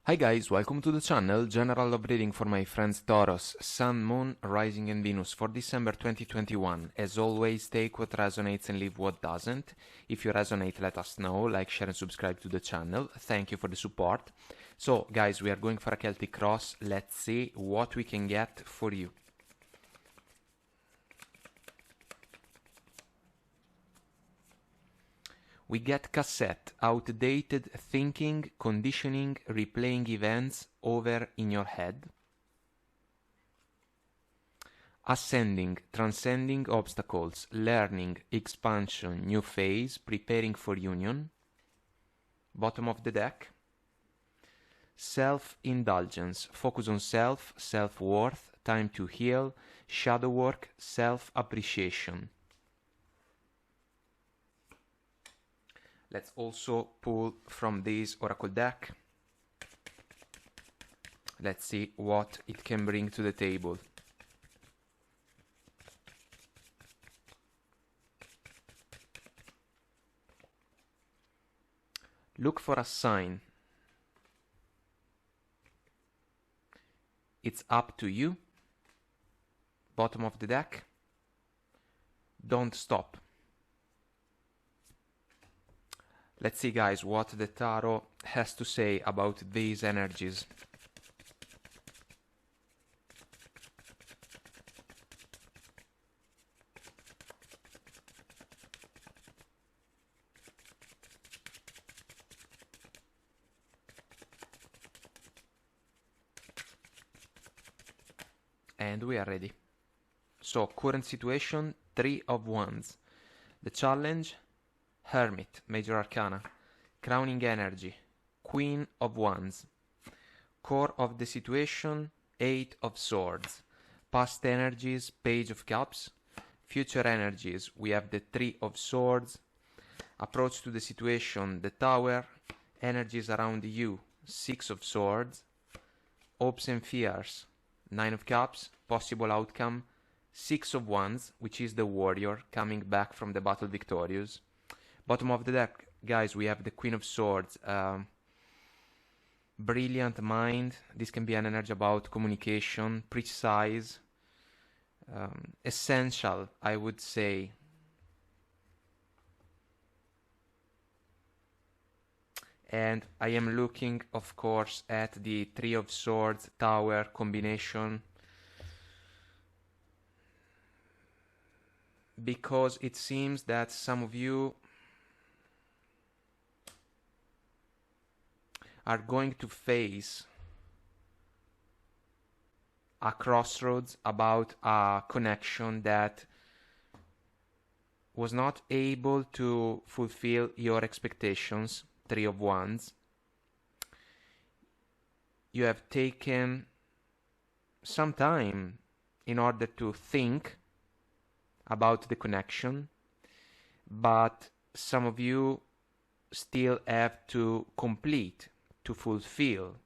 Hi guys, welcome to the channel. General love reading for my friends Taurus, Sun, Moon, Rising and Venus for December 2021. As always, take what resonates and leave what doesn't. If you resonate, let us know. Like, share and subscribe to the channel. Thank you for the support. So guys, we are going for a Celtic cross. Let's see what we can get for you. We get cassette, outdated thinking, conditioning, replaying events over in your head. Ascending, transcending obstacles, learning, expansion, new phase, preparing for union. Bottom of the deck. Self-indulgence, focus on self, self-worth, time to heal, shadow work, self-appreciation. Let's also pull from this oracle deck. Let's see what it can bring to the table. Look for a sign. It's up to you. Bottom of the deck. Don't stop. Let's see, guys, what the tarot has to say about these energies. And we are ready. So, current situation, 3 of Wands. The challenge, Hermit, Major Arcana. Crowning energy, Queen of Wands. Core of the situation, 8 of Swords. Past energies, Page of Cups. Future energies, we have the 3 of Swords. Approach to the situation, the Tower. Energies around you, 6 of Swords. Hopes and fears, 9 of Cups. Possible outcome, 6 of Wands, which is the warrior coming back from the battle victorious. Bottom of the deck, guys, we have the Queen of Swords. Brilliant mind. This can be an energy about communication, precise, essential, I would say. And I am looking, of course, at the 3 of Swords, Tower combination, because it seems that some of you are going to face a crossroads about a connection that was not able to fulfill your expectations. 3 of Wands. You have taken some time in order to think about the connection, but some of you still have to complete, to fulfill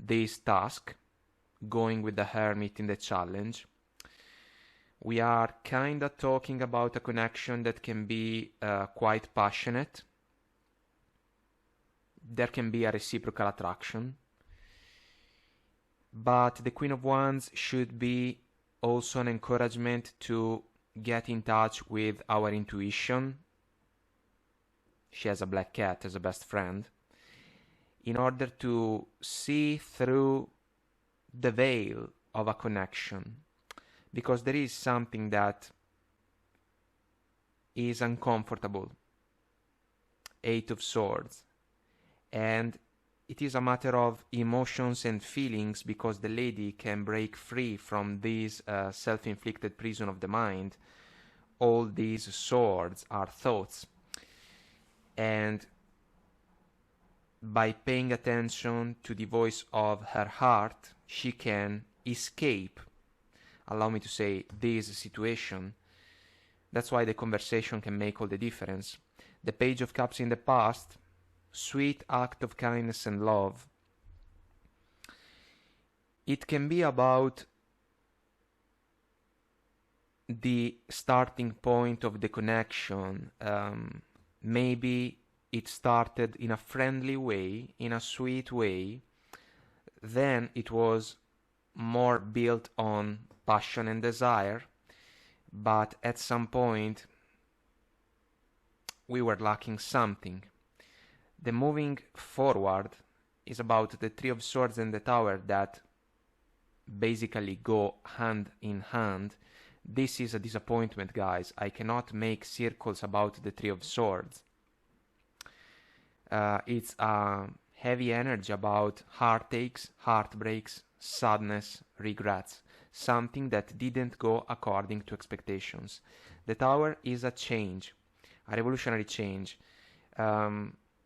this task, going with the Hermit in the challenge. We are kinda talking about a connection that can be quite passionate. There can be a reciprocal attraction. But the Queen of Wands should be also an encouragement to get in touch with our intuition. She has a black cat as a best friend, in order to see through the veil of a connection, because there is something that is uncomfortable. 8 of Swords. And it is a matter of emotions and feelings, because the lady can break free from this self-inflicted prison of the mind. All these swords are thoughts. And by paying attention to the voice of her heart, she can escape, allow me to say, this situation. That's why the conversation can make all the difference. The Page of Cups in the past, sweet act of kindness and love. It can be about the starting point of the connection. Maybe it started in a friendly way, in a sweet way, Then it was more built on passion and desire, but at some point we were lacking something. The moving forward is about the Three of Swords and the Tower that basically go hand in hand. This is a disappointment, guys. I cannot make circles about the Three of Swords. It's a heavy energy about heartaches, heartbreaks, sadness, regrets, something that didn't go according to expectations. The Tower is a change, a revolutionary change.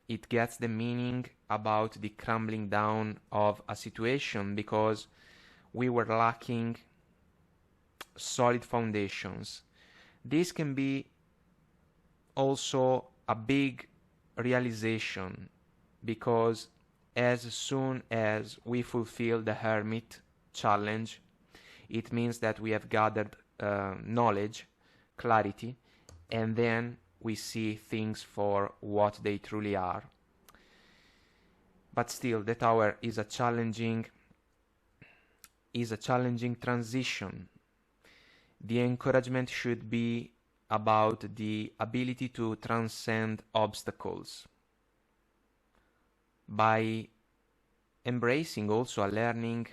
It gets the meaning about the crumbling down of a situation because we were lacking solid foundations. This can be also a big realization because as soon as we fulfill the Hermit challenge, it means that we have gathered knowledge, clarity, and then we see things for what they truly are. But still, the Tower is a challenging transition. The encouragement should be about the ability to transcend obstacles by embracing also a learning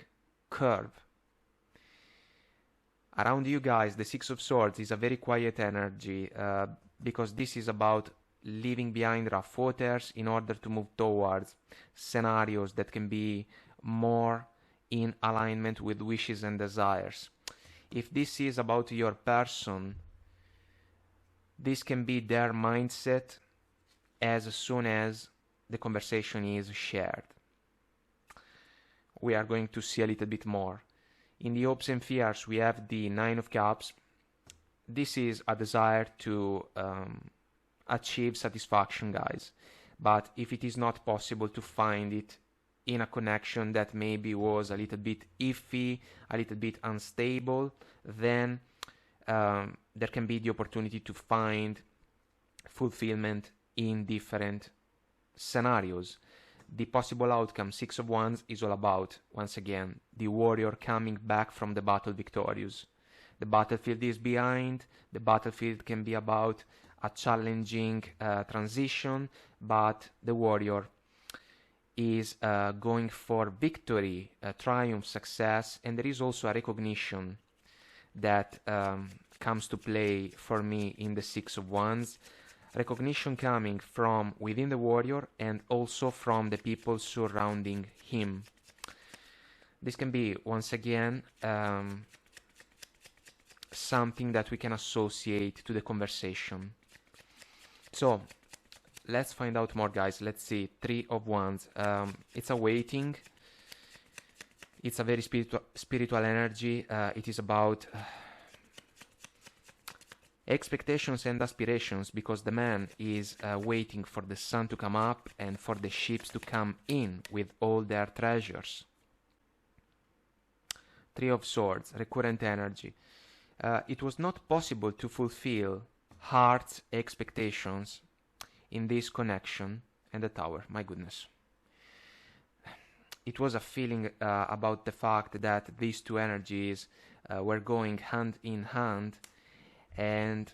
curve. Around you guys, the Six of Swords is a very quiet energy because this is about leaving behind rough waters in order to move towards scenarios that can be more in alignment with wishes and desires. If this is about your person, this can be their mindset as soon as the conversation is shared. We are going to see a little bit more. In the hopes and fears, we have the Nine of Cups. This is a desire to achieve satisfaction, guys. But if it is not possible to find it in a connection that maybe was a little bit iffy, a little bit unstable, then there can be the opportunity to find fulfillment in different scenarios. The possible outcome, Six of Wands, is all about, once again, the warrior coming back from the battle victorious. The battlefield is behind. The battlefield can be about a challenging transition, but the warrior is going for victory, triumph, success, and there is also a recognition that comes to play for me in the Six of Wands. Recognition coming from within the warrior and also from the people surrounding him. This can be, once again, something that we can associate to the conversation. So, let's find out more, guys. Let's see. Three of Wands. It's a waiting. It's a very spiritual energy. It is about expectations and aspirations, because the man is waiting for the sun to come up and for the ships to come in with all their treasures. Three of Swords, recurrent energy. It was not possible to fulfill heart's expectations in this connection, and the Tower, my goodness. It was a feeling about the fact that these two energies were going hand in hand, and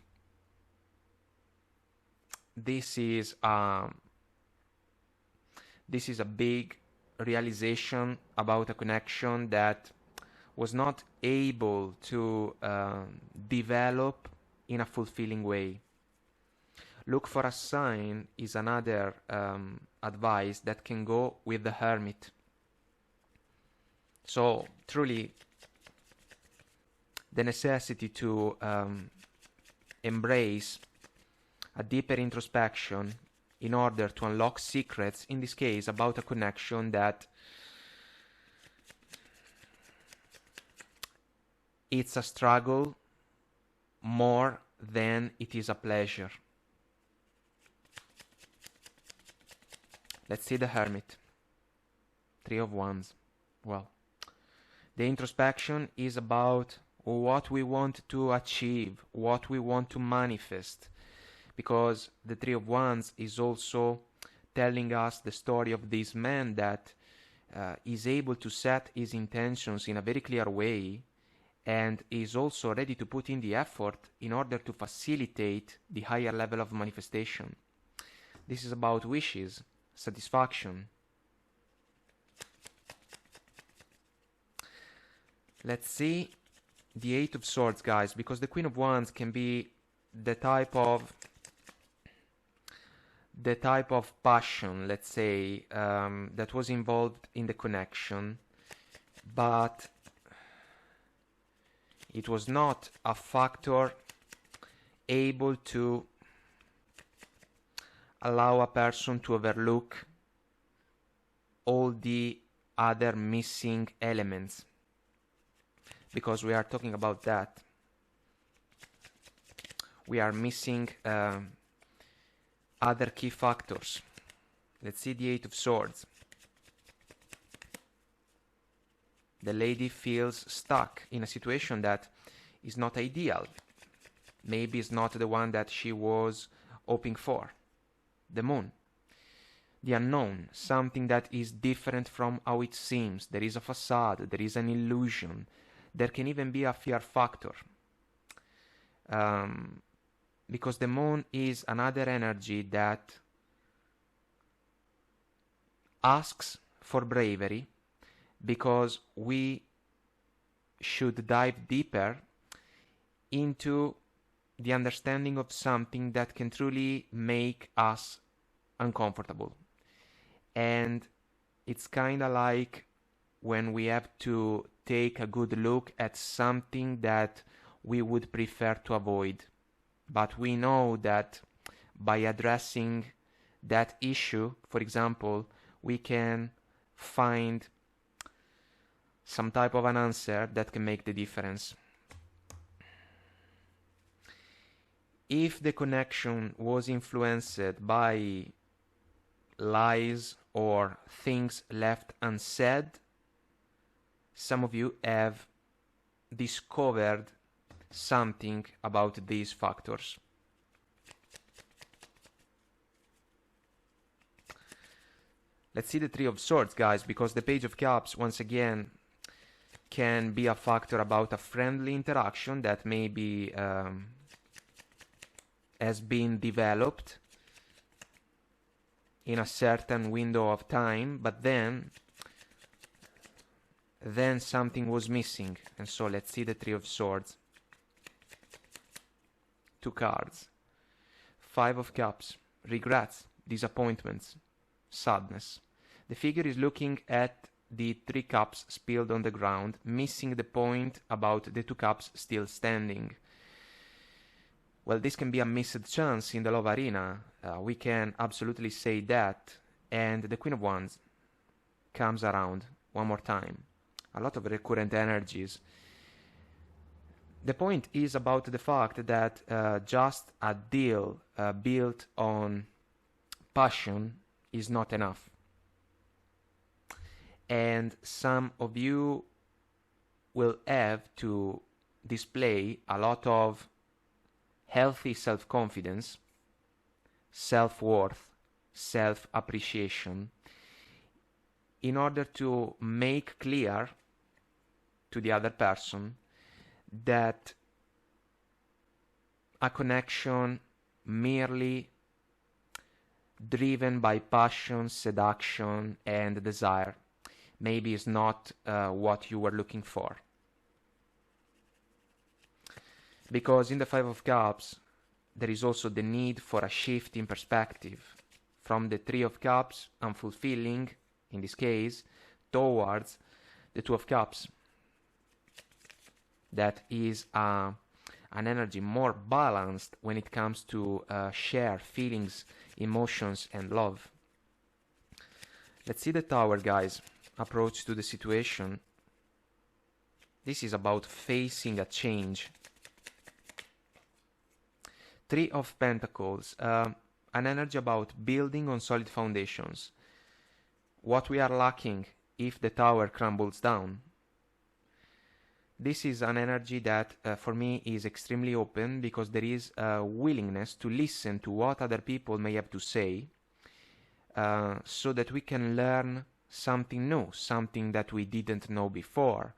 this is a big realization about a connection that was not able to develop in a fulfilling way. Look for a sign is another advice that can go with the Hermit. So truly the necessity to embrace a deeper introspection in order to unlock secrets, in this case about a connection that it's a struggle more than it is a pleasure. Let's see the Hermit. Three of Wands. Well, the introspection is about what we want to achieve, what we want to manifest, because the Three of Wands is also telling us the story of this man that is able to set his intentions in a very clear way and is also ready to put in the effort in order to facilitate the higher level of manifestation. This is about wishes, satisfaction. Let's see the Eight of Swords, guys, because the Queen of Wands can be the type of passion, let's say, that was involved in the connection, but it was not a factor able to allow a person to overlook all the other missing elements, because we are talking about that. We are missing other key factors. Let's see the Eight of Swords. The lady feels stuck in a situation that is not ideal. Maybe it's not the one that she was hoping for. The Moon. The unknown, something that is different from how it seems. There is a facade, there is an illusion. There can even be a fear factor. Because the Moon is another energy that asks for bravery, because we should dive deeper into the understanding of something that can truly make us uncomfortable. And it's kind of like when we have to take a good look at something that we would prefer to avoid. But we know that by addressing that issue, for example, we can find some type of an answer that can make the difference. If the connection was influenced by lies or things left unsaid, some of you have discovered something about these factors. Let's see the Three of Swords, guys, because the Page of Cups, once again, can be a factor about a friendly interaction that maybe has been developed in a certain window of time, but then something was missing. And so let's see the Three of Swords. Two cards. Five of Cups. Regrets, disappointments, sadness. The figure is looking at the three cups spilled on the ground, missing the point about the two cups still standing. Well, this can be a missed chance in the love arena. We can absolutely say that. And the Queen of Wands comes around one more time. A lot of recurrent energies. The point is about the fact that just a deal built on passion is not enough. And some of you will have to display a lot of healthy self-confidence, self-worth, self-appreciation in order to make clear to the other person that a connection merely driven by passion, seduction, and desire maybe is not what you were looking for. Because in the Five of Cups, there is also the need for a shift in perspective from the Three of Cups, unfulfilling, in this case, towards the Two of Cups. That is an energy more balanced when it comes to share feelings, emotions, and love. Let's see the Tower, guys. Approach to the situation. This is about facing a change. Three of Pentacles, an energy about building on solid foundations. What we are lacking if the tower crumbles down. This is an energy that for me is extremely open, because there is a willingness to listen to what other people may have to say, so that we can learn something new, something that we didn't know before,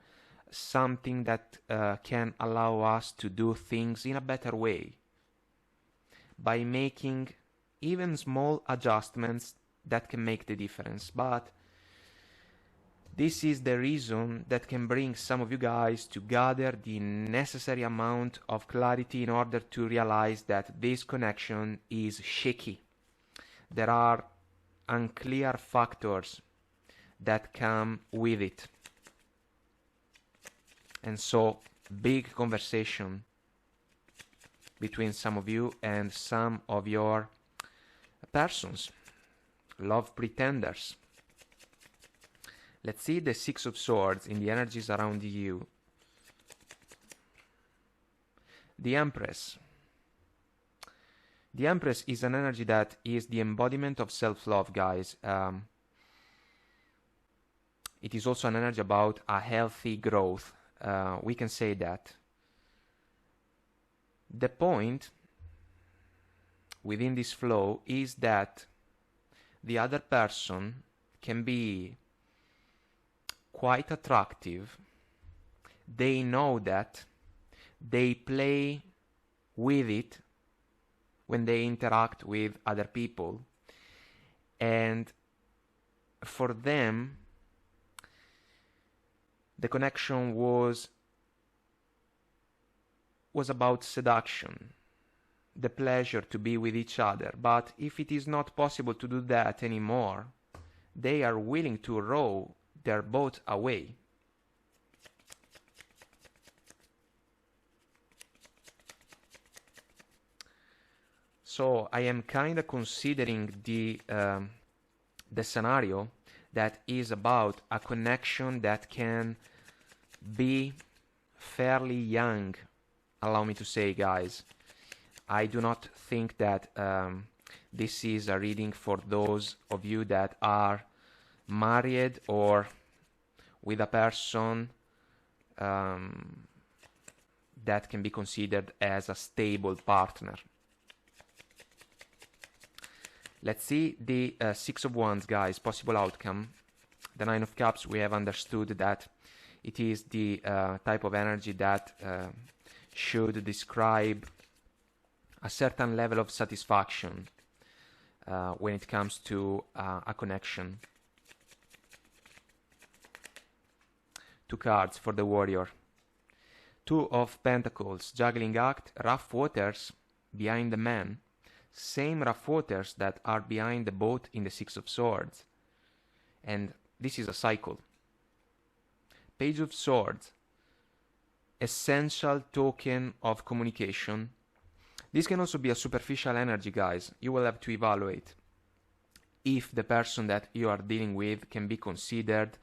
something that can allow us to do things in a better way by making even small adjustments that can make the difference. But this is the reason that can bring some of you guys to gather the necessary amount of clarity in order to realize that this connection is shaky. There are unclear factors that come with it. And so, big conversation between some of you and some of your persons, love pretenders. Let's see the Six of Swords in the energies around you. The Empress. The Empress is an energy that is the embodiment of self-love, guys. It is also an energy about a healthy growth. We can say that. The point within this flow is that the other person can be quite attractive. They know that. They play with it when they interact with other people. And for them, the connection was about seduction, the pleasure to be with each other. But if it is not possible to do that anymore, they are willing to row their boat away. So I am kind of considering the scenario that is about a connection that can be fairly young, allow me to say, guys. I do not think that this is a reading for those of you that are married or with a person that can be considered as a stable partner. Let's see the Six of Wands, guys, possible outcome. The Nine of Cups, we have understood that it is the type of energy that should describe a certain level of satisfaction when it comes to a connection. Two cards for the warrior. Two of Pentacles, juggling act, rough waters behind the man. Same rough waters that are behind the boat in the Six of Swords. And this is a cycle. Page of Swords, essential token of communication. This can also be a superficial energy, guys. You will have to evaluate if the person that you are dealing with can be considered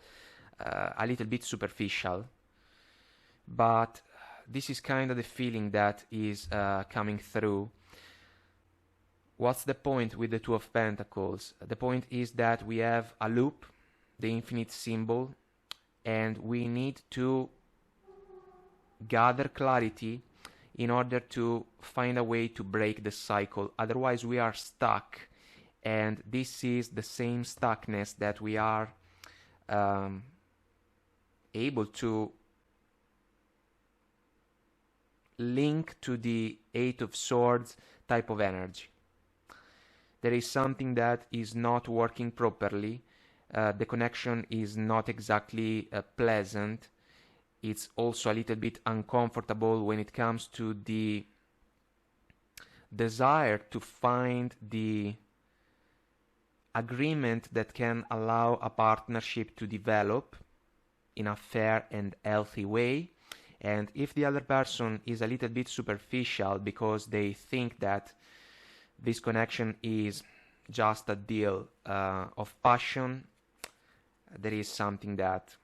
a little bit superficial. But this is kind of the feeling that is coming through. What's the point with the Two of Pentacles? The point is that we have a loop, the infinite symbol, and we need to gather clarity in order to find a way to break the cycle. Otherwise, we are stuck, and this is the same stuckness that we are able to link to the Eight of Swords type of energy. There is something that is not working properly. The connection is not exactly pleasant. It's also a little bit uncomfortable when it comes to the desire to find the agreement that can allow a partnership to develop in a fair and healthy way. And if the other person is a little bit superficial because they think that this connection is just a deal of passion, there is something that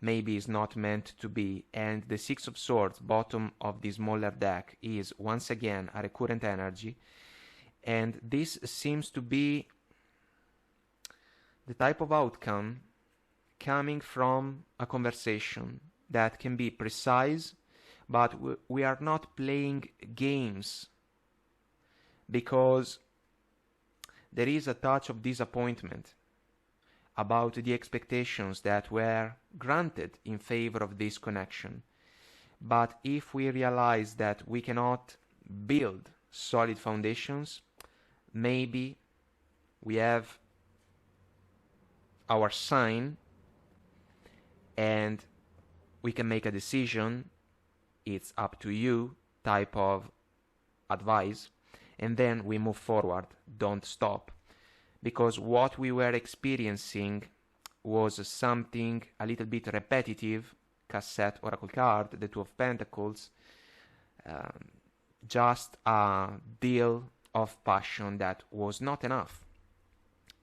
maybe is not meant to be. And the Six of Swords, bottom of the smaller deck, is once again a recurrent energy. And this seems to be the type of outcome coming from a conversation that can be precise, but we are not playing games, because there is a touch of disappointment. about the expectations that were granted in favor of this connection. But if we realize that we cannot build solid foundations, maybe we have our sign and we can make a decision, it's up to you type of advice, and then we move forward, don't stop. Because what we were experiencing was something a little bit repetitive, cassette, oracle card, the Two of Pentacles, just a deal of passion that was not enough.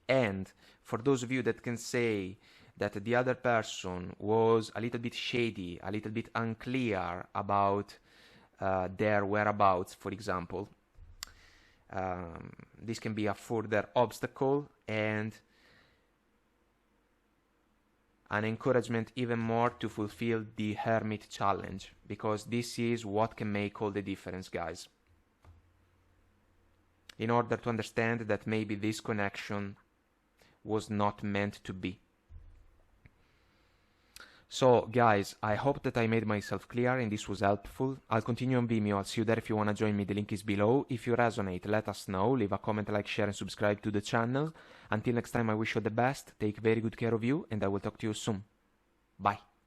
And for those of you that can say that the other person was a little bit shady, a little bit unclear about their whereabouts, for example, this can be a further obstacle and an encouragement even more to fulfill the Hermit challenge, because this is what can make all the difference, guys. In order to understand that maybe this connection was not meant to be. So guys, I hope that I made myself clear and this was helpful. I'll continue on Vimeo. I'll see you there if you want to join me. The link is below. If you resonate, let us know. Leave a comment, like, share and subscribe to the channel. Until next time, I wish you the best. Take very good care of you and I will talk to you soon. Bye.